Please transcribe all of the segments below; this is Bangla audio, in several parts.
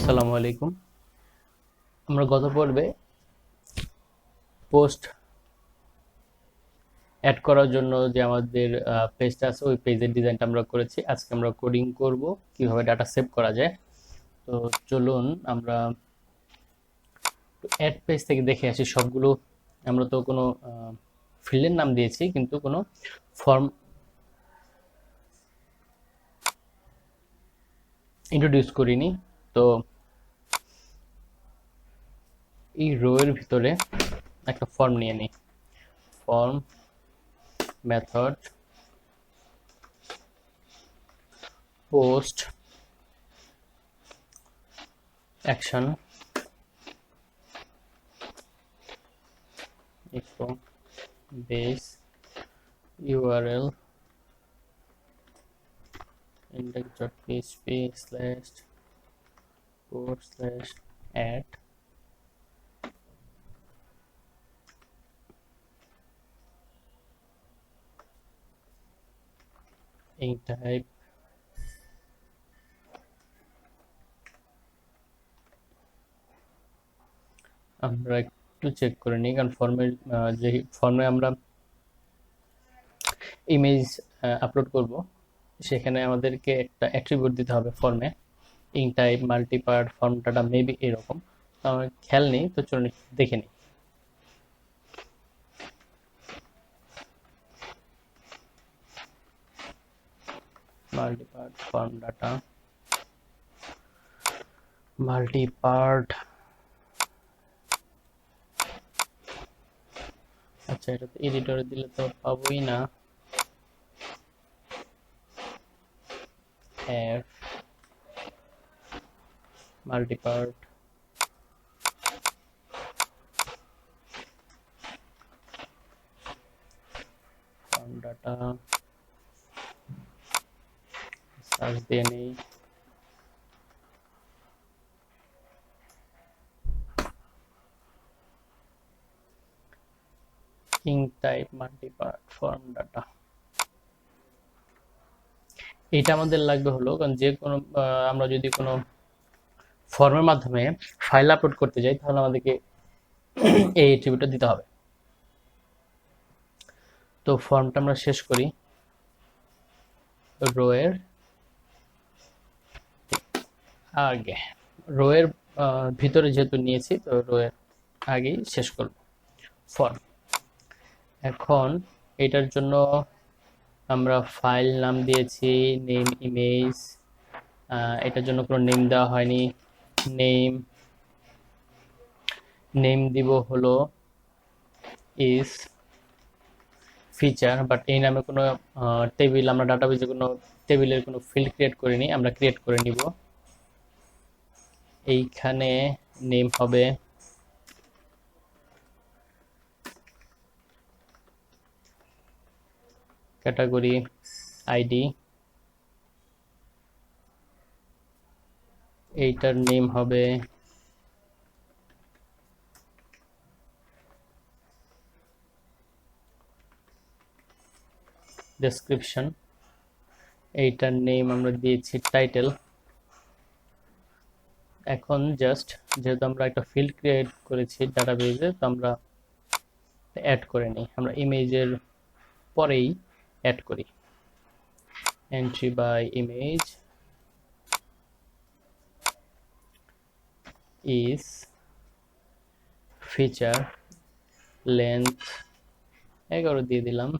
আসসালামু আলাইকুম। আমরা গত পর্বে পোস্ট অ্যাড করার জন্য যে আমাদের পেজটা আছে ওই পেজের ডিজাইনটা আমরা করেছি। আজকে আমরা কোডিং করব কিভাবে ডাটা সেভ করা যায়। তো চলুন আমরা অ্যাড পেজ থেকে দেখে আসি সবগুলো। আমরা তো কোনো ফিল্ডের নাম দিয়েছি কিন্তু কোনো ফর্ম ইন্ট্রোডিউস করিনি। তো এই রো এর ভিতরে একটা ফর্ম নিয়ে নিই। Form method post action echo base url index.php/post/add এই টাইপ আমরা একটু চেক করে নিই, কারণ ফর্মের যে ফর্মে আমরা ইমেজ আপলোড করব সেখানে আমাদেরকে একটা অ্যাট্রিবিউট দিতে হবে ফর্মে। In type multipart form data maybe এরকম। তো আমার খেয়াল নেই, তো চলুন দেখে নিই। মাল্টিপার্ট ফর্ম ডাটা মাল্টিপার্ট, আচ্ছা এটা তো এডিটরে দিলে তো পাবোই না। এফ মাল্টিপার্ট ফর্ম ডাটা সার্চ দিয়ে নেই। King type multipart form data, এটা আমাদের লাগবে হলো কারণ যে কোনো আমরা যদি কোনো ফর্মের মাধ্যমে ফাইল আপলোড করতে যাই তাহলে আমাদেরকে এই অ্যাট্রিবিউটটা দিতে হবে। তো ফর্মটা আমরা শেষ করি। রো এর আগে, রো এর ভিতরে যেহেতু নিয়েছি তো রো এর আগেই শেষ করব ফর্ম। এখন এটার জন্য আমরা ফাইল নাম দিয়েছি নেম ইমেজ, এটার জন্য কোনো নেম দেওয়া হয়নি। নেম দিব হলো ইস ফিচার, বাট এই নামে কোনো টেবিল আমরা ডাটাবেজে কোনো টেবিলের কোনো ফিল্ড ক্রিয়েট করিনি, আমরা ক্রিয়েট করে নিব। এইখানে নেম হবে ক্যাটাগরি আইডি, এইটার নেম হবে ডেসক্রিপশন, এইটার নেম আমরা দিয়েছি টাইটেল। এখন জাস্ট যেহেতু আমরা একটা ফিল্ড ক্রিয়েট করেছি ডাটাবেজে, তো আমরা অ্যাড করে নিই। আমরা ইমেজের পরেই অ্যাড করি entry by image is feature length 11 দিয়ে দিলাম।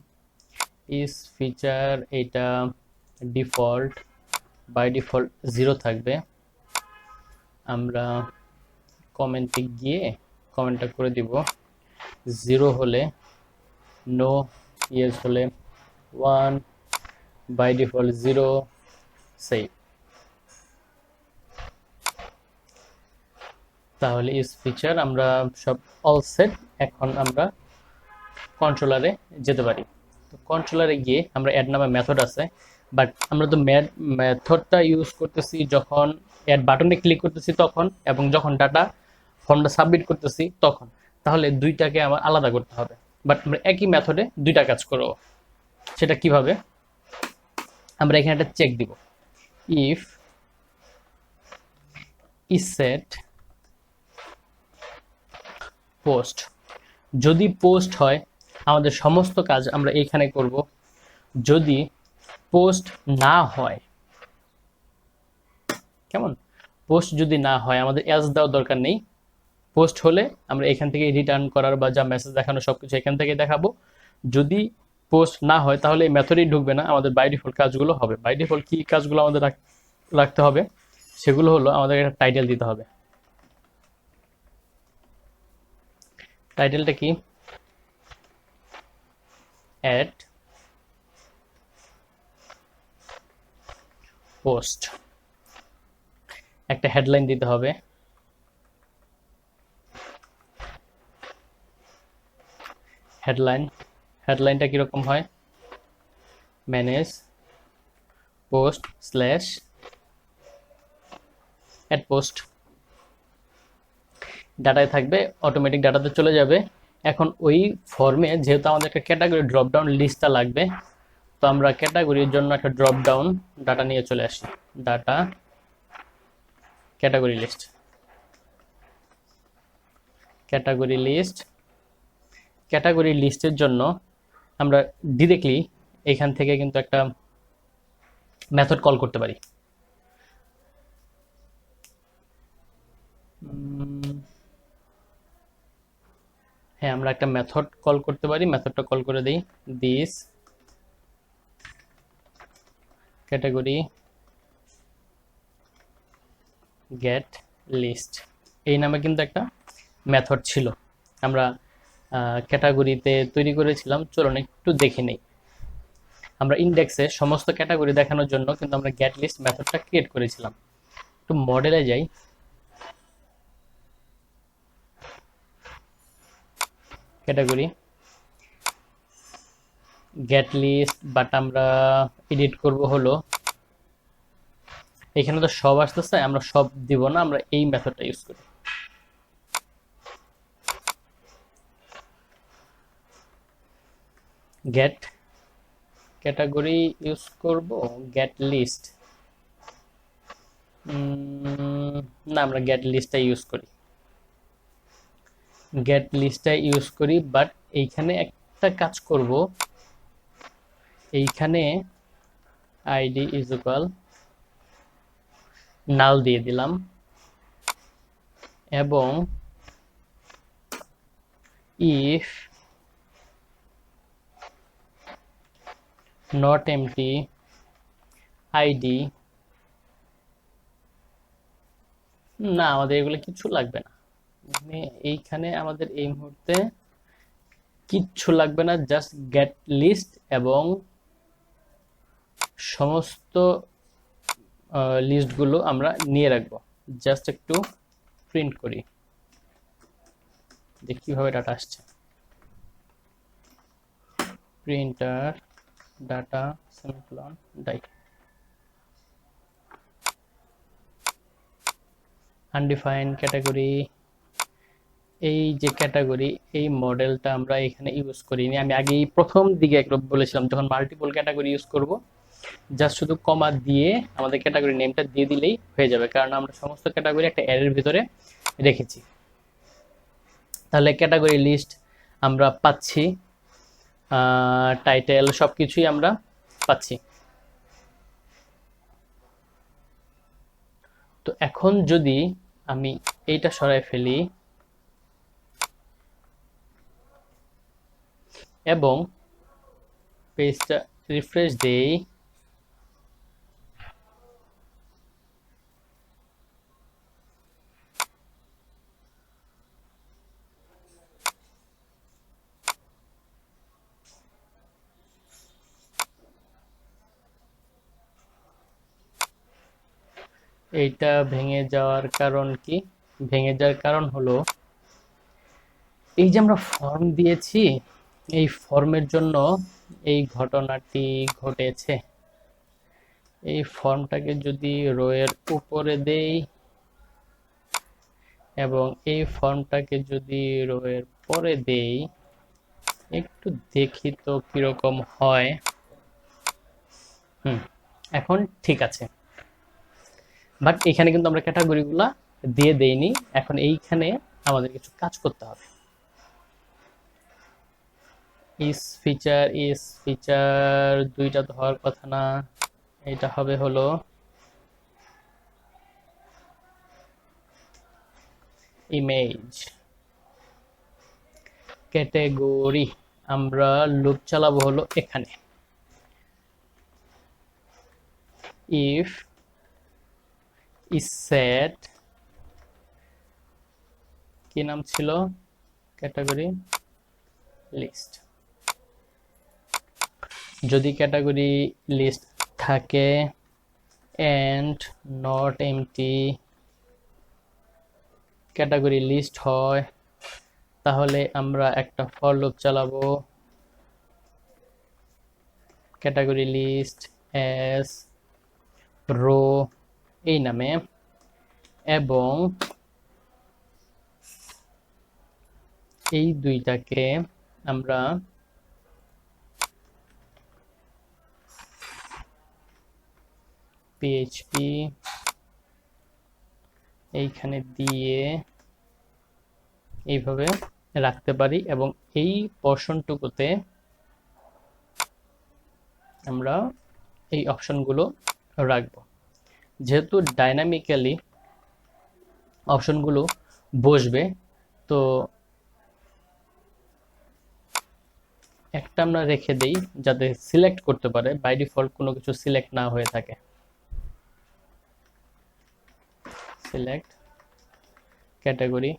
ইজ ফিচার এটা ডিফল্ট, বাই ডিফল্ট 0 থাকবে। আমরা কমেন্টে গিয়ে কমেন্টটা করে দিব 0 হলে নো, ইয়েস হলে 1, বাই ডিফল্ট 0 সেভ। তাহলে ইজ ফিচার আমরা সব অল সেট। এখন আমরা কন্ট্রোলারে যেতে পারি। তো কন্ট্রোলারে গিয়ে আমরা অ্যাড নামে মেথড আছে, বাট আমরা তো মেথডটা ইউজ করতেছি যখন অ্যাড বাটনে ক্লিক করতেছি তখন, এবং যখন ডাটা ফর্মটা সাবমিট করতেছি তখন। তাহলে দুইটাকে আমার আলাদা করতে হবে, বাট আমরা একই মেথডে দুইটা কাজ করব। সেটা কিভাবে? আমরা এখানে একটা চেক দিব, ইফ ইসেট পোস্ট। যদি পোস্ট হয় আমাদের সমস্ত কাজ আমরা এইখানে করব। যদি পোস্ট না হয়, কেমন, পোস্ট যদি না হয় আমাদের এজ দেওয়ার দরকার নেই। পোস্ট হলে আমরা এখান থেকে রিটার্ন করার বা যা মেসেজ দেখানো সবকিছু এখান থেকে দেখাবো। যদি পোস্ট না হয় তাহলে এই মেথডেই ঢুকবে না, আমাদের বাই ডিফল্ট কাজগুলো হবে। বাই ডিফল্ট কি কাজগুলো আমাদের রাখতে হবে সেগুলো হলো আমাদের একটা টাইটেল দিতে হবে। টাইটেলটা কি? Add post. একটা হেডলাইন দিতে হবে। হেডলাইনটা কিরকম হয়? Manage post slash add post. ডাটায় থাকবে, অটোমেটিক ডাটাতে চলে যাবে। এখন ওই ফর্মে যেহেতু আমাদের একটা ক্যাটাগরি ড্রপ ডাউন লিস্টটা লাগবে, তো আমরা ক্যাটাগরির জন্য একটা ড্রপ ডাউন ডাটা নিয়ে চলে আসি। ডাটা ক্যাটাগরি লিস্ট, ক্যাটাগরি লিস্টের জন্য আমরা ডিরেক্টলি এখান থেকে কিন্তু একটা মেথড কল করতে পারি। হ্যাঁ, আমরা একটা মেথড কল করতে পারি। মেথডটা কল করে দিই, দিস ক্যাটাগরি গেট লিস্ট। এই নামে কিন্তু একটা মেথড ছিল, আমরা ক্যাটাগরিতে তৈরি করেছিলাম। চলুন একটু দেখে নেই। আমরা ইন্ডেক্সে সমস্ত ক্যাটাগরি দেখানোর জন্য কিন্তু আমরা গেট লিস্ট মেথডটা ক্রিয়েট করেছিলাম। একটু মডেলে যাই, ক্যাটাগরি গেট লিস্ট, বাট আমরা এডিট করব হলো, এখানে তো সব আসতেছে, আমরা সব দিব না, আমরা এই মেথডটা ইউজ করি। গেট ক্যাটাগরি ইউজ করব, গেট লিস্ট না, আমরা গেট লিস্টটা ইউজ করি। বাট এইখানে একটা কাজ করব, এইখানে আইডি ইজ ইকুয়াল নাল দিয়ে দিলাম এবং ইফ নট এমটি আইডি, না আমাদের এগুলো কিছু লাগবে না। মানে এইখানে আমাদের এই মুহূর্তে কিচ্ছু লাগবে না, জাস্ট গেট লিস্ট এবং সমস্ত লিস্টগুলো আমরা নিয়ে রাখবো। জাস্ট একটু প্রিন্ট করি, দেখি কিভাবে ডাটা আসছে। Printer data semicolon die undefined category. এই যে ক্যাটাগরি, এই মডেলটা আমরা এখানে ইউজ করিনি। আমি আগেই প্রথম দিকে একটু বলেছিলাম যখন মাল্টিপল ক্যাটাগরি ইউজ করব, জাস্ট শুধু কমা দিয়ে আমাদের ক্যাটাগরি নেমটা দিয়ে দিলেই হয়ে যাবে, কারণ আমরা সমস্ত ক্যাটাগরি একটা অ্যারের ভিতরে রেখেছি। তাহলে ক্যাটাগরি লিস্ট আমরা পাচ্ছি, টাইটেল সবকিছুই আমরা পাচ্ছি। তো এখন যদি আমি এইটা সরাই ফেলি এবং পেজটা রিফ্রেশ দেই, এইটা ভেঙে যাওয়ার কারণ কি? ভেঙে যাওয়ার কারণ হলো এই যে আমরা ফর্ম দিয়েছি, এই ফর্মের জন্য এই ঘটনাটি ঘটেছে। এই ফর্মটাকে যদি রোয়ের উপরে দেই এবং এই ফর্মটাকে যদি রোয়ের পরে দেই, একটু দেখি তো কিরকম হয়। এখন ঠিক আছে, বাট এখানে কিন্তু আমরা ক্যাটাগরিগুলা দিয়ে দেইনি। এখন এইখানে আমাদের কিছু কাজ করতে হবে। ইস ফিচার দুইটা তো হওয়ার কথা না, এটা হবে হলো ইমেজ ক্যাটাগরি। আমরা লুপ চালাবো হলো এখানে, ইফ ইসেট কি নাম ছিল, ক্যাটাগরি লিস্ট। যদি ক্যাটাগরি লিস্ট থাকে and not empty category list হয়, তাহলে আমরা একটা ফর লুপ চালাবো ক্যাটাগরি লিস্ট এস রো এই নামে, এবং এই দুইটাকে আমরা পিএইচপি এইখানে দিয়ে এইভাবে রাখতে পারি, এবং এই পোর্শনটুকুতে আমরা এই অপশনগুলো রাখবো। যেহেতু ডাইনামিক্যালি অপশনগুলো বসবে, তো একটা আমরা রেখে দেই যাতে সিলেক্ট করতে পারে, বাই ডিফল্ট কোনো কিছু সিলেক্ট না হয়ে থাকে। সিলেক্ট ক্যাটাগরি,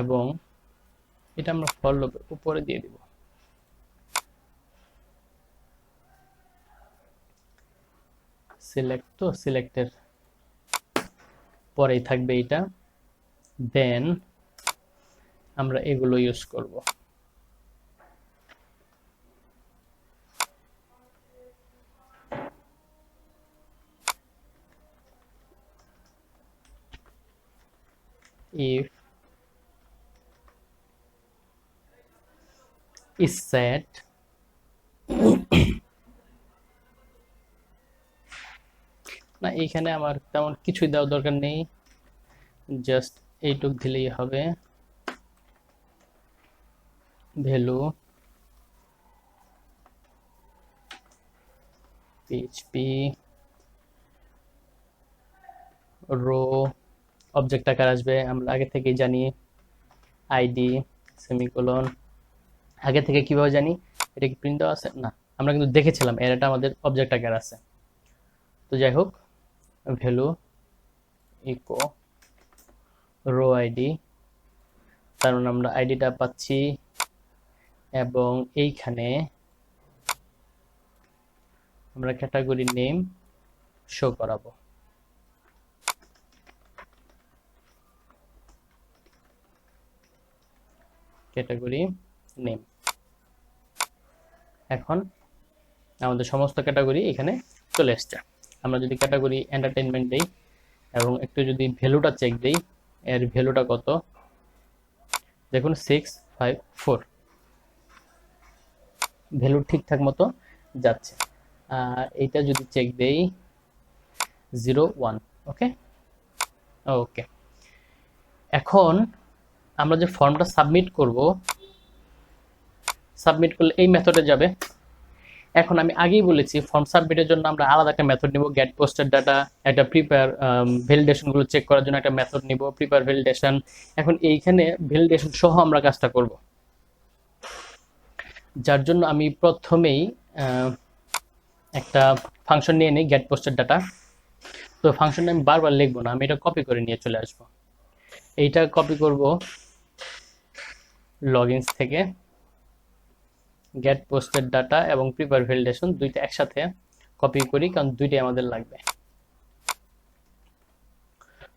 এবং এটা আমরা ফর লুপের উপরে দিয়ে দিব। সিলেক্ট, তো সিলেক্টের পরেই থাকবে এটা, দেন আমরা এগুলো ইউজ করব। if is set না, এইখানে আমার তেমন কিছুই দেওয়ার দরকার নেই, জাস্ট এইটুক দিলেই হবে। ভ্যালু পিএইচপি রো, অবজেক্ট আকার আসবে, আমরা আগে থেকেই জানি। আইডি সেমিকোলন, আগে থেকে কিভাবে জানি, এটা কি প্রিন্ট দেওয়া আছে না, আমরা কিন্তু দেখেছিলাম এর, এটা আমাদের অবজেক্ট আকার আছে। তো যাই হোক, ভ্যালু ইকো রো আইডি, কারণ আমরা আইডিটা পাচ্ছি, এবং এইখানে আমরা ক্যাটাগরি নেম শো করাবো। ক্যাটাগরি নেম, এখন আমাদের সমস্ত ক্যাটাগরি এখানে চলে আসছে। আমরা যদি ক্যাটাগরি এন্টারটেইনমেন্ট দেই এবং একটু যদি ভ্যালুটা চেক দেই, এর ভ্যালুটা কত দেখুন 654, ভ্যালু ঠিকঠাক মতো যাচ্ছে। আর এইটা যদি চেক দেই 01, ওকে ওকে। এখন আমরা যে ফর্মটা সাবমিট করব, সাবমিট করলে এই মেথডে যাবে। এখন আমি আগেই বলেছি ফর্ম সাবমিটের জন্য আমরা আলাদা একটা মেথড নিব, গেট পোস্টেড ডাটা, একটা প্রিপেয়ার ভ্যালিডেশনগুলো চেক করার জন্য একটা মেথড নিব, প্রিপেয়ার ভ্যালিডেশন। এখন এইখানে ভ্যালিডেশন সহ আমরা কাজটা করব, যার জন্য আমি প্রথমেই একটা ফাংশন নিয়ে নিই, গেট পোস্টেড ডাটা। তো ফাংশনটা আমি বারবার লিখবো না, আমি এটা কপি করে নিয়ে চলে আসব। এইটা কপি করব লগইনস থেকে, গেট পোস্টেড ডাটা এবং প্রিপেয়ার ভ্যালিডেশন দুইটা একসাথে কপি করি, কারণ দুইটাই আমাদের লাগবে।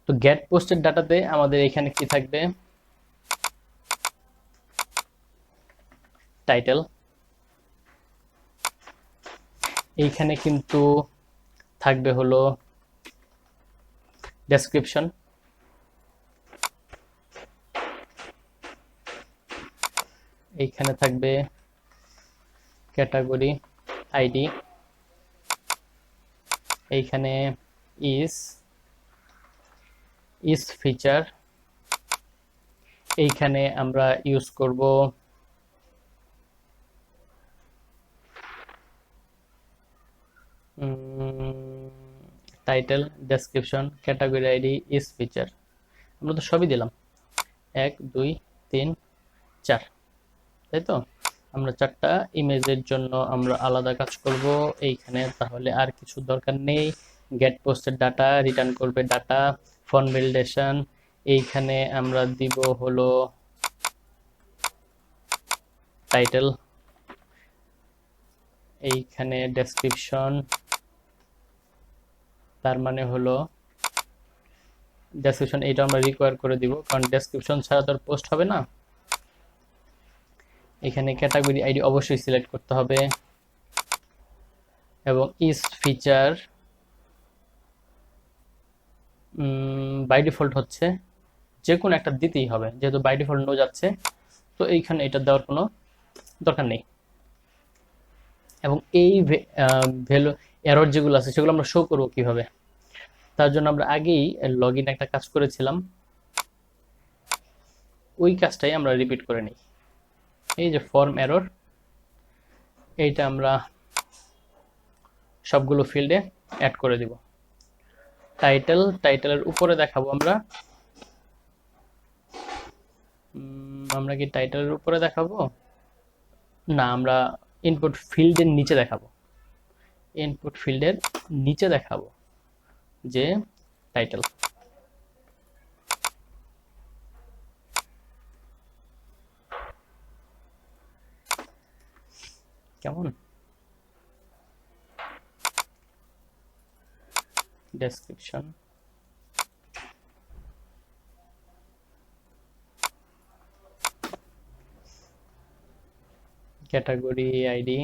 তো গেট পোস্টেড ডাটাতে আমাদের এখানে কি থাকবে, টাইটেল, এইখানে কিন্তু থাকবে হলো ডেসক্রিপশন, এইখানে থাকবে ক্যাটাগরি আইডি, এইখানে ইজ ফিচার, এইখানে আমরা ইউজ করব title, description, category ID, is feature. আমরা তো সবই দিলাম, 1 2 3 4, তাই তো? আমরা 4টা ইমেজের জন্য আমরা আলাদা কাজ করব এইখানে, তাহলে আর কিছু দরকার নেই। গেট পোস্টের ডাটা, রিটার্ন করবে ডাটা, ফন্ট ভ্যালিডেশন, এইখানে আমরা দিব হলো টাইটেল, এইখানে ডেসক্রিপশন, তার মানে হলো ডেসক্রিপশন, এইটা আমরা রিকোয়ার করে দিব, কারণ ডেসক্রিপশন ছাড়া তো পোস্ট হবে না। এখানে ক্যাটাগরি আইডি অবশ্যই সিলেক্ট করতে হবে, এবং ইজ ফিচার বাই ডিফল্ট হচ্ছে যে কোনো একটা দিতেই হবে, যেহেতু বাই ডিফল্ট নো যাচ্ছে, তো এইখানে এটা দেওয়ার কোনো দরকার নেই। এবং এই ভ্যালু এরর যেগুলো আছে সেগুলো আমরা শো করবো কিভাবে? তার জন্য আমরা আগেই লগইন একটা কাজ করেছিলাম, ওই কাজটাই আমরা রিপিট করে নিই। এই যে ফর্ম এরর, এইটা আমরা সবগুলো ফিল্ডে অ্যাড করে দিব। টাইটেলের উপরে দেখাবো আমরা কি টাইটেলের উপরে দেখাবো না, আমরা ইনপুট ফিল্ডের নিচে দেখাবো, ইনপুট ফিল্ডের নিচে দেখাবো যে টাইটেল। কেমন? Description, category ID,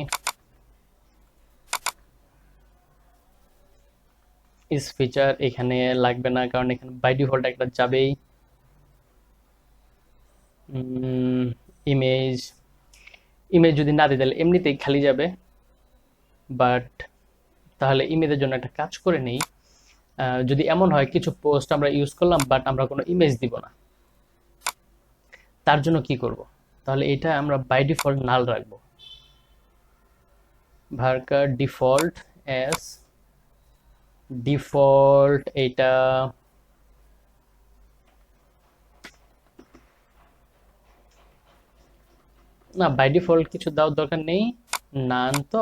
is feature এখানে লাগবে না, কারণ এখানে বাই ডিফল্ট একটা যাবেই। ইমেজ যদি না দিই তাহলে এমনিতেই খালি যাবে, বাট তাহলে ইমেজের জন্য একটা কাজ করে নেই। যদি এমন হয় কিছু পোস্ট আমরা ইউজ করলাম বাট আমরা কোনো ইমেজ দিব না, তার জন্য কি করব? তাহলে এটা আমরা বাই ডিফল্ট নাল রাখবো, ভার্কার ডিফল্ট এস ডিফল্ট, এটা না বাই ডিফল্ট কিছু দেওয়ার দরকার নেই, নান তো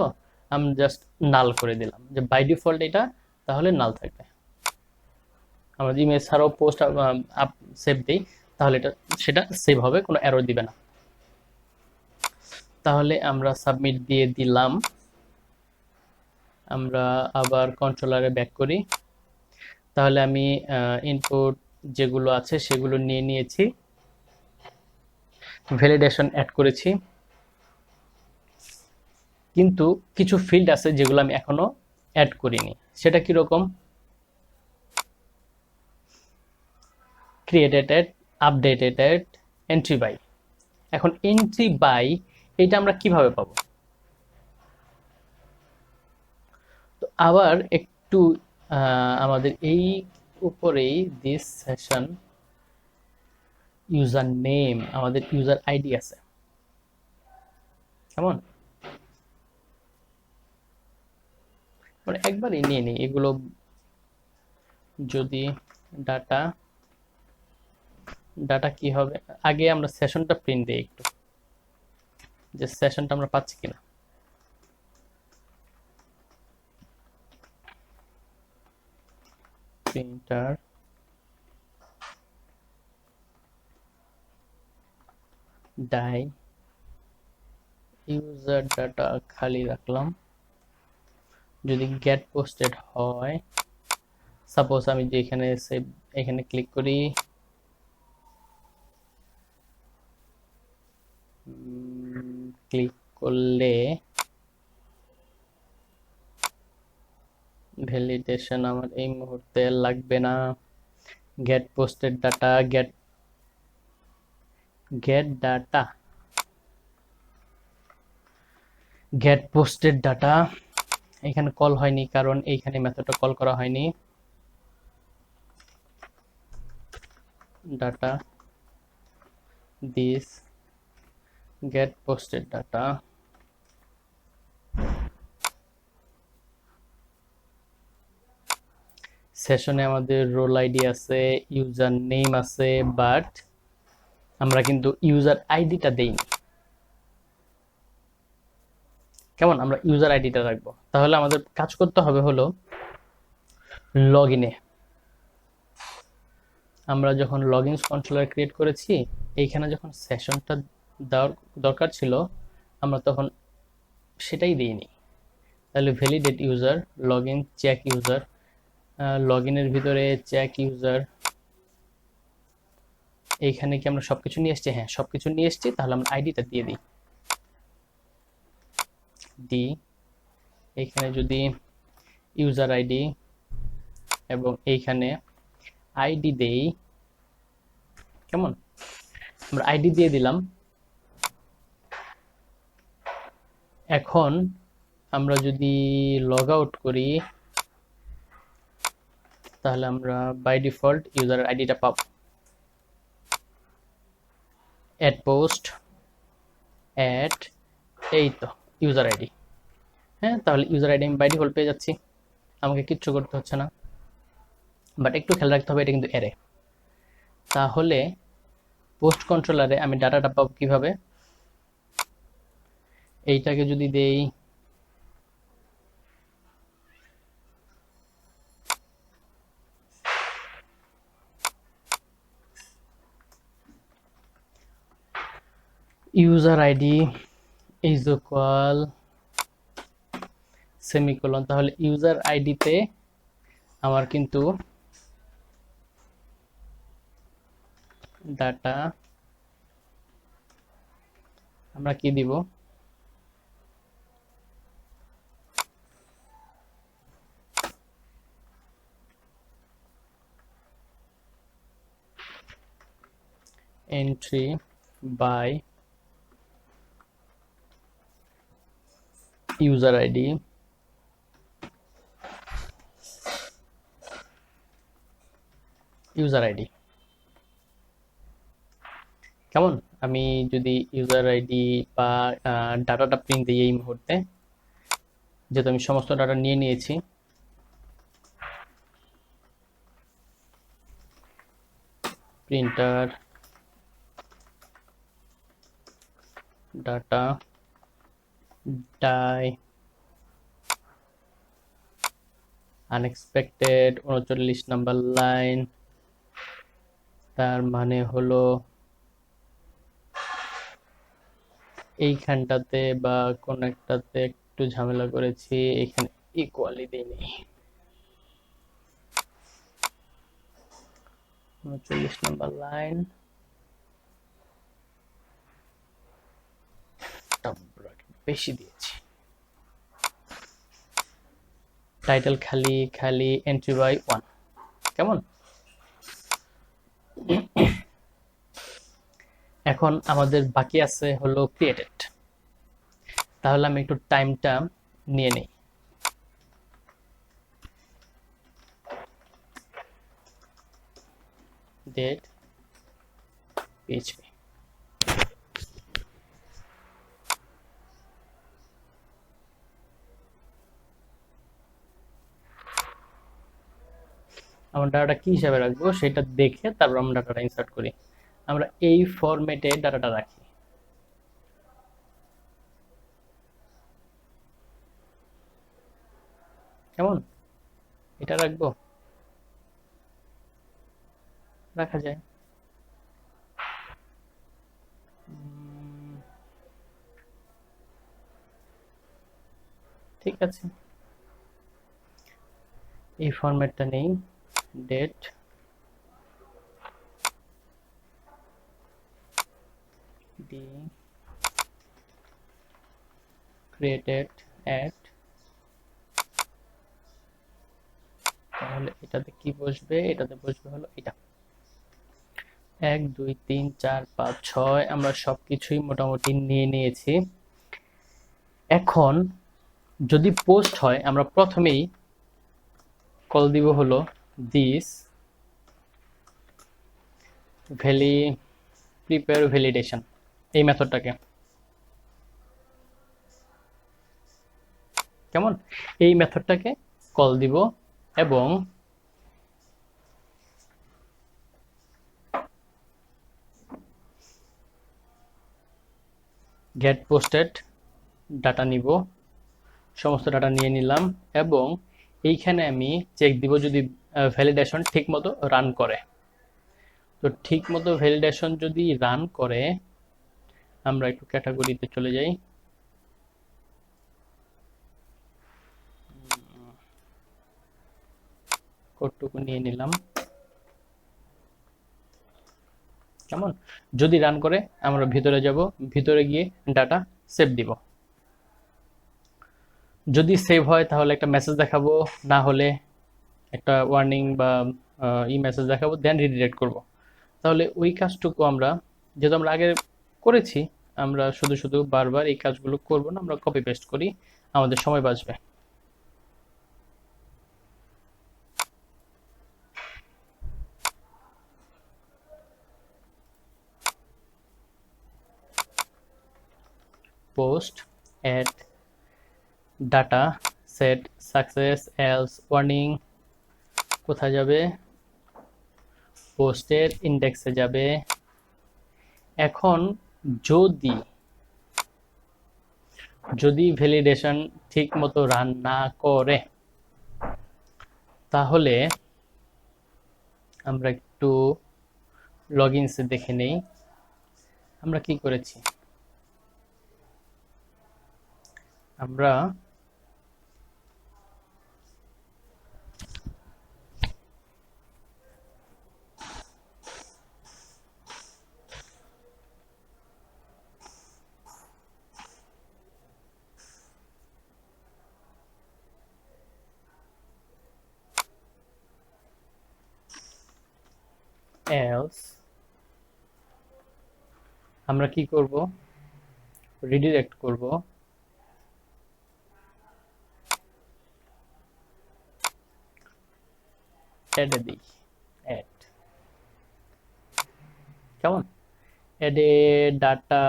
আমি জাস্ট নাল করে দিলাম যে বাই ডিফল্ট এটা, তাহলে নাল থাকবে। আমরা ইমেজ ছাড়াও পোস্ট সেভ দিই, তাহলে সেটা সেভ হবে, কোনো এরর দিবে না। তাহলে আমরা সাবমিট দিয়ে দিলাম। আমরা আবার কন্ট্রোলারে ব্যাক করি। তাহলে আমি ইনপুট যেগুলো আছে সেগুলো নিয়ে নিয়েছি, ভ্যালিডেশন অ্যাড করেছি, কিন্তু কিছু ফিল্ড আছে যেগুলো আমি এখনো অ্যাড করিনি। সেটা কিরকম? Created, updated, entry by. এখন এন্ট্রি বাই এটা আমরা কিভাবে পাবো? তো আবার একটু আমাদের এই উপরেই দিস সেশন ইউজার নেম, আমাদের ইউজার আইডি আছে, কেমন? মানে একবারই নিয়ে নিই এগুলো। যদি ডাটা কি হবে, আগে আমরা সেশনটা প্রিন্ট দিই একটু, যে সেশনটা আমরা পাচ্ছি কিনা। প্রিন্টার ডাই ইউজার ডাটা খালি রাখলাম। যদি গেট পোস্টেড হয়, সাপোজ আমি যে এখানে সেভ, এখানে ক্লিক করি, ক্লিক করলে ভ্যালিডেশন আমার এই মুহূর্তে লাগবে না। Get posted data, get data, get posted data, এখানে কল হয়নি কারণ এইখানে মেথডটা কল করা হয়নি। Data this get posted data, সেশনে আমাদের রোল আইডি আছে, ইউজার নেম আছে, বাট আমরা কিন্তু ইউজার আইডিটা দেইনি। কেমন, আমরা ইউজার আইডিটা রাখবো। তাহলে আমাদের কাজ করতে হবে হলো লগ ইনে, আমরা যখন লগ ইন কন্ট্রোলার ক্রিয়েট করেছি, এইখানে যখন সেশনটা দেওয়ার দরকার ছিল আমরা তখন সেটাই দিইনি। তাহলে validate user, log in, check user, log ইনের ভিতরে চেক ইউজার, এইখানে কি আমরা সবকিছু নিয়ে এসেছি? হ্যাঁ, সবকিছু নিয়ে এসেছি। তাহলে আমরা আইডিটা দিয়ে দিই। এইখানে যদি ইউজার আইডি এবং এইখানে আইডি দেই, কেমন, আমরা আইডি দিয়ে দিলাম। এখন আমরা যদি লগ আউট করি তাহলে আমরা বাই ডিফল্ট ইউজারের আইডিটা পাব। অ্যাড পোস্ট, অ্যাড, এই তো ইউজার আইডি। হ্যাঁ, তাহলে ইউজার আইডি আমি বাই ডিফল্ট পেয়ে যাচ্ছি, আমাকে কিচ্ছু করতে হচ্ছে না। বাট একটু খেয়াল রাখতে হবে, এটা কিন্তু অ্যারে। তাহলে পোস্ট কন্ট্রোলারে আমি ডাটাটা পাবো কিভাবে? এইটাকে যদি দেই user ID is equal semicolon, তাহলে ইউজার আইডিতে আমার কিন্তু ডাটা আমরা কি দিব? Entry by user ID, user ID. কেমন, আমি যদি ইউজার আইডি বা ডাটাটা প্রিন্ট দিই এই মুহূর্তে, যেহেতু আমি সমস্ত ডাটা নিয়ে নিয়েছি, printer data die unexpected 39 number line, তার মানে হলো এইখানটাতে বা কোন একটাতে একটু ঝামেলা করেছি, এখানে ইকুয়ালি দিইনি। 39 নাম্বার লাইন, বেশি দিয়েছি। টাইটেল খালি খালি, এন্ট্রি বাই 1। কেমন, এখন আমাদের বাকি আছে হলো ক্রিয়েটেড। তাহলে আমি একটু টাইমটা নিয়ে নেই। ডেট পিএইচপি, আমরা ডাটাটা কি হিসাবে রাখবো সেটা দেখে তারপর আমরা ডাটাটা ইনসার্ট করি। আমরা এই ফরম্যাটে ডাটাটা রাখি। কেমন, এটা রাখবো, রাখা যায়। ঠিক আছে, এই ফরম্যাটটা নেই। ডেট ডি ক্রিয়েটেড অ্যাট, তাহলে এটাতে কি বসবে? এটাতে বসবে হলো এটা 1 2 3 4 5 6। আমরা সবকিছুই মোটামুটি নিয়ে নিয়েছি। এখন যদি পোস্ট হয় আমরা প্রথমেই কল দিব হলো দিস প্রিপেয়ার ভ্যালিডেশন, এই মেথডটাকে। কেমন? এই মেথডটাকে কল দিব এবং গেট পোস্টেড ডাটা নিব, সমস্ত ডাটা নিয়ে নিলাম এবং এইখানে আমি চেক দিব যদি ভ্যালিডেশন ঠিকমতো রান করে। তো ঠিকমতো ভ্যালিডেশন যদি রান করে, আমরা একটু ক্যাটাগরিতে চলে যাই, কোডটুকু নিয়ে নিলাম। কেমন? যদি রান করে আমরা ভিতরে যাব, ভিতরে গিয়ে ডাটা সেভ দিব। যদি সেভ হয় তাহলে একটা মেসেজ দেখাবো, না হলে একটা ওয়ার্নিং বা ই মেসেজ দেখাবো, দেন রিডিরেক্ট করব। তাহলে ওই কাজটুকু আমরা, যেহেতু আমরা আগে করেছি, আমরা শুধু শুধু বারবার এই কাজগুলো করব না, আমরা কপি পেস্ট করি, আমাদের সময় বাঁচবে। Post add data set success else warning কোথায় যাবে? পোস্টের ইন্ডেক্সে যাবে। এখন যদি যদি ভ্যালিডেশন ঠিক মতো রান না করে, তাহলে আমরা একটু লগইনসে দেখে নেই আমরা কি করেছি। আমরা এলস আমরা কি করব? রিডিরেক্ট করব অ্যাডে দিই, অ্যাড। কেমন? অ্যাডে ডাটা,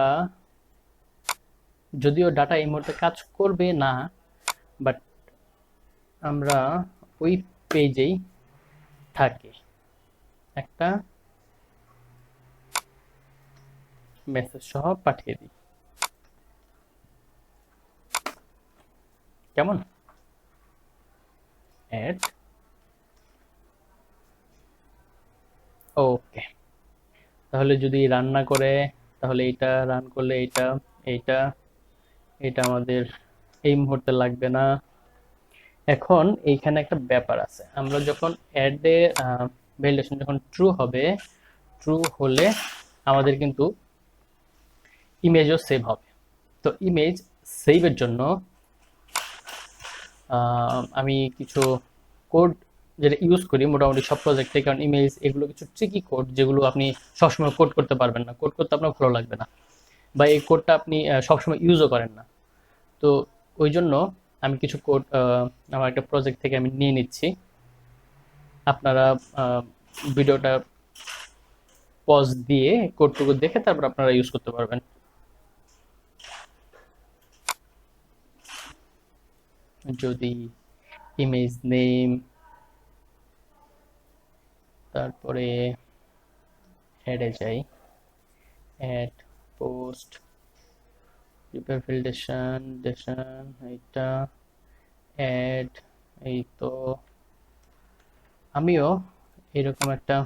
যদিও ডাটা এই মুহূর্তে কাজ করবে না, বাট আমরা ওই পেজেই থাকি, একটা মেসেজ সহ পাঠিয়ে দিই। কেমন? অ্যাড ওকে। তাহলে যদি রান না করে, তাহলে এটা রান করলে এইটা এইটা এটা আমাদের এই মুহূর্তে লাগবে না। এখন এইখানে একটা ব্যাপার আছে, আমরা যখন অ্যাডে ভ্যালিডেশন যখন ট্রু হবে, ট্রু হলে আমাদের কিন্তু ইমেজও সেভ হবে। তো ইমেজ সেভের জন্য আমি কিছু কোড যেটা ইউজ করি মোটামুটি সব প্রজেক্টে, কারণ ইমেজ এগুলো কিছু ট্রিকি কোড যেগুলো আপনি সবসময় কোড করতে পারবেন না, কোড করতে আপনার ভালো লাগবে না, বা এই কোডটা আপনি সবসময় ইউজও করেন না। তো ওই জন্য আমি কিছু কোড আমার একটা প্রজেক্ট থেকে আমি নিয়ে নিচ্ছি। আপনারা ভিডিওটা পজ দিয়ে কোডটুকু দেখে তারপর আপনারা ইউজ করতে পারবেন। যদি ইমেজ নেম, তারপরে অ্যাডে যাই, অ্যাড পোস্ট প্রিপেয়ার ভ্যালিডেশন এইটা অ্যাড, এই তো আমিও এরকম একটা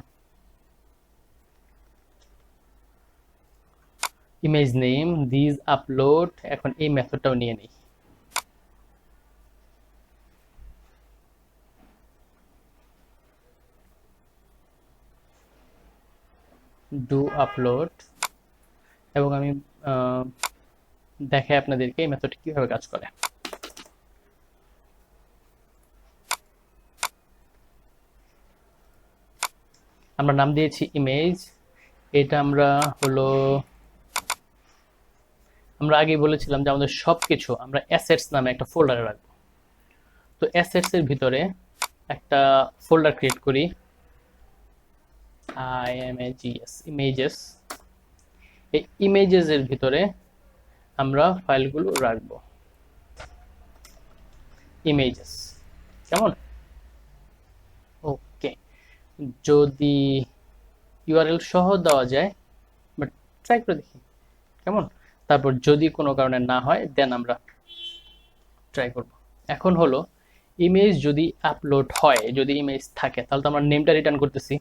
ইমেজ নেম দিস আপলোড, এখন এই মেথডটাও নিয়ে নিই। ডু আপলোড, এবং আমি দেখাই আপনাদেরকে এই মেথডটি কিভাবে কাজ করে। আমরা নাম দিয়েছি ইমেজ, এটা আমরা হলো আমরা আগেই বলেছিলাম যে আমাদের সবকিছু আমরা অ্যাসেটস নামে একটা ফোল্ডারে রাখবো। তো অ্যাসেটস এর ভিতরে একটা ফোল্ডার ক্রিয়েট করি, images, ইমেজেস। এই ইমেজেস এর ভিতরে আমরা ফাইলগুলো রাখবো, ইমেজেস। কেমন? ওকে, যদি ইউআরএল সহ দেওয়া যায়, বাট ট্রাই করে দেখি কেমন। তারপর যদি কোনো কারণে না হয় দেন আমরা ট্রাই করব। এখন হলো ইমেজ যদি আপলোড হয়, যদি ইমেজ থাকে, তাহলে তো আমরা নেমটা রিটার্ন করতেছি।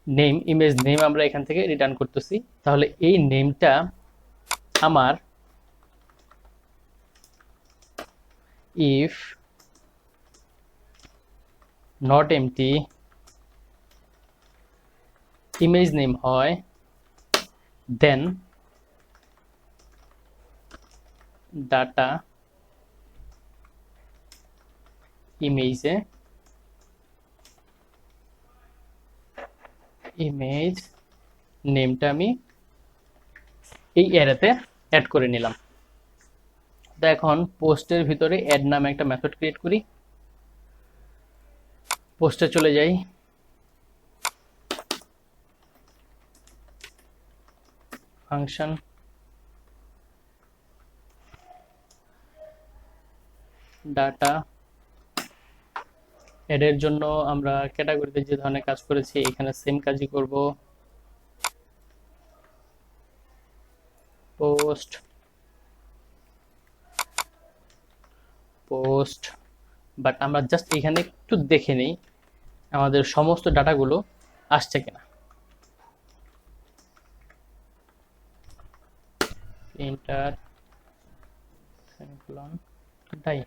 নেম, ইমেজ নেম আমরা এখান থেকে রিটার্ন করতেছি। তাহলে এই নেমটা আমার if not empty image name হয়, then data image ইমেজ নেমটা আমি এই অ্যারেতে অ্যাড করে নিলাম। তো এখন পোস্টের ভিতরে অ্যাড নামে একটা মেথড ক্রিয়েট করি। পোস্টে চলে যাই, ফাংশন ডাটা অ্যাডের জন্য আমরা ক্যাটাগরিতে যে ধরনের কাজ করেছি এখানে সেম কাজই করব। পোস্ট পোস্ট বাট আমরা জাস্ট এখানে একটু দেখে নিই আমাদের সমস্ত ডাটাগুলো আসছে কিনা। প্রিন্টার সেমিকোলন ডাই,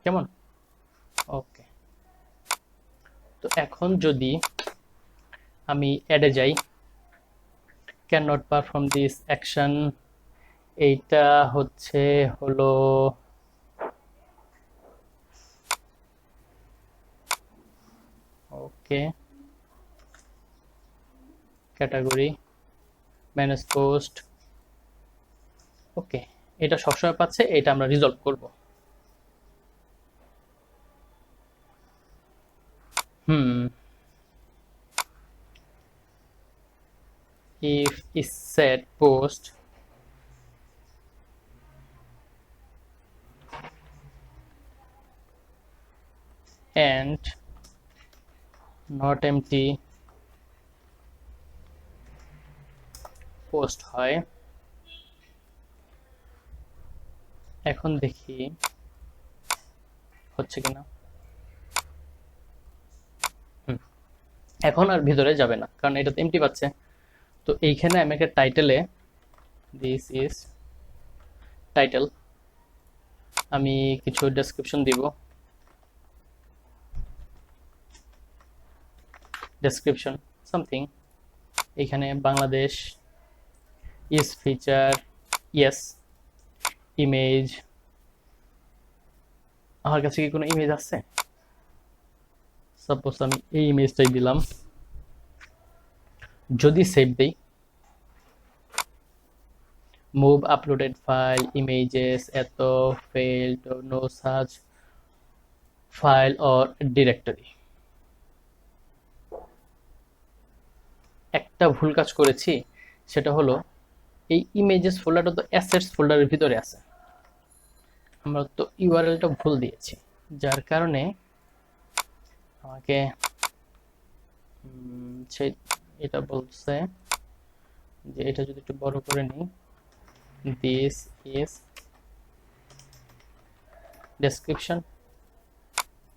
কেমন? ওকে, তো এখন যদি আমি অ্যাডে যাই, can not perform this action, এইটা হলো ওকে, ক্যাটাগরি ম্যানেজ পোস্ট। ওকে, এটা সবসময় পাচ্ছে, এটা আমরা রিজলভ করব। if is set post and not empty post হয়। এখন দেখি হচ্ছে কিনা। এখন আর ভিতরে যাবে না, কারণ এটা তো এমটি পাচ্ছে। তো এইখানে আমি একটা টাইটেলে, দিস ইজ টাইটেল, আমি কিছু ডেসক্রিপশন দিব। ডেসক্রিপশন সামথিং, এখানে Bangladesh is feature, yes image. আমার কাছে কি কোনো ইমেজ আছে? সাপোজ আমি এই ইমেজটাই দিলাম, যদি সেভ দেই, মুভ আপলোডেড ফাইল ইমেজেস এত failed no such file or directory. একটা ভুল কাজ করেছি, সেটা হলো এই ইমেজেস ফোল্ডারটা তো অ্যাসেটস ফোল্ডারের ভিতরে আছে, আমরা তো ইউআরএলটা ভুল দিয়েছি, যার কারণে আমাকে এটা বলছে যে এটা যদি একটু বড় করে নিই, this is description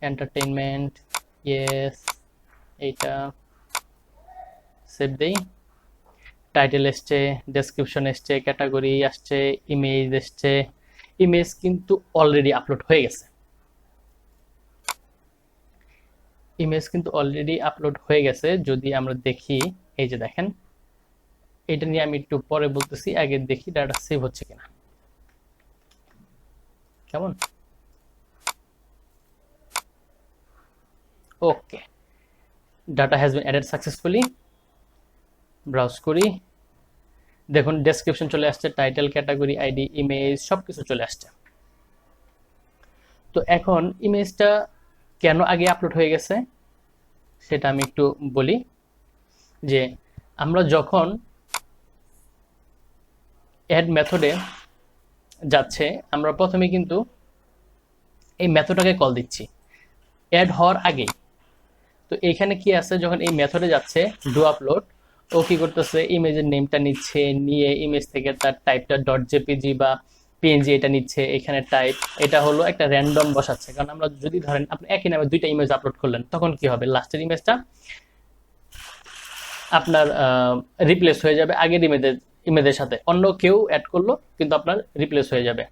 entertainment, yes, এইটা সেভ দেই। টাইটেল এসছে, ডেসক্রিপশন এসছে, ক্যাটাগরি আসছে, ইমেজ এসছে। ইমেজ কিন্তু অলরেডি আপলোড হয়ে গেছে, ইমেজ কিন্তু অলরেডি আপলোড হয়ে গেছে। যদি আমরা দেখি, এই যে দেখেন, এটা নিয়ে আমি একটু পরে বলতেছি, আগে দেখি ডাটা সেভ হচ্ছে কিনা। কেমন? Okay, data has been added successfully. Browse করি, দেখুন ডেসক্রিপশন চলে আসছে, টাইটেল, ক্যাটাগরি, আইডি, ইমেজ সবকিছু চলে আসছে। তো এখন ইমেজটা কেন আগে আপলোড হয়ে গেছে সেটা আমি একটু বলি। যে আমরা যখন অ্যাড মেথডে যাচ্ছে, আমরা প্রথমে কিন্তু এই মেথডটাকে কল দিচ্ছি অ্যাড হওয়ার আগেই। তো এইখানে কি আছে, যখন এই মেথডে যাচ্ছে ডু আপলোড, ও কি করতেছে ইমেজের নেমটা নিচ্ছে, নিয়ে ইমেজ থেকে তার টাইপটা ডট জেপিজি বা পিএনজি এটা নিচ্ছে, এখানে টাইপ এটা হলো একটা র্যান্ডম বসাচ্ছে। কারণ আমরা যদি ধরেন আপনি একই নামে দুইটা ইমেজ আপলোড করলেন, তখন কি হবে, লাস্টের ইমেজটা আপনার রিপ্লেস হয়ে যাবে আগের ইমেজের সাথে, অন্য কেউ অ্যাড করলো কিন্তু আপনার রিপ্লেস হয়ে যাবে।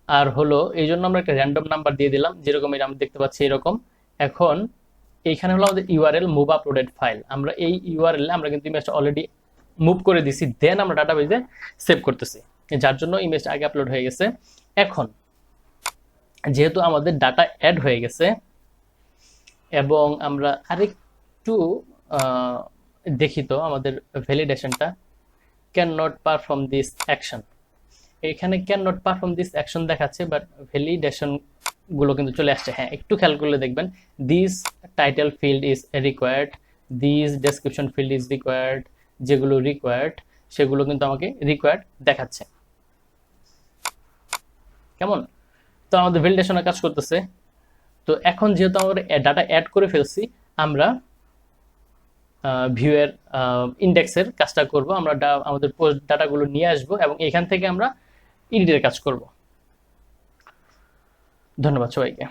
আর হলো এই জন্য আমরা একটা র্যান্ডম নাম্বার দিয়ে দিলাম, যেরকম এটা আমরা দেখতে পাচ্ছি এরকম। এখন এইখানে হলো আমাদের ইউআরএল মুভ আপলোডেড ফাইল, আমরা এই ইউআরএল আমরা কিন্তু ইমেজটা অলরেডি মুভ করে দিছি, দেন আমরা ডাটাবেজে সেভ করতেছি, যার জন্য ইমেজটা আগে আপলোড হয়ে গেছে। এখন যেহেতু আমাদের ডাটা অ্যাড হয়ে গেছে এবং আমরা আরেকটু দেখি তো আমাদের ভ্যালিডেশনটা, can not perform this action, এখানে can not perform this action দেখাচ্ছে, বাট ভ্যালিডেশন গুলো কিন্তু চলে আসছে। হ্যাঁ, একটু খেয়াল করলে দেখবেন this title field is required, this description field is required, যেগুলো রিকোয়ার্ড সেগুলো কিন্তু আমাকে রিকোয়ার্ড দেখাচ্ছে। কেমন? তো আমাদের ভ্যালিডেশনের কাজ করতেছে। তো এখন যেহেতু আমরা ডাটা অ্যাড করে ফেলছি, আমরা ভিউয়ের ইন্ডেক্সের কাজটা করব। আমরা আমাদের পোস্ট ডাটাগুলো নিয়ে আসব এবং এখান থেকে আমরা এডিটের কাজ করব। ধন্যবাদ সবাইকে।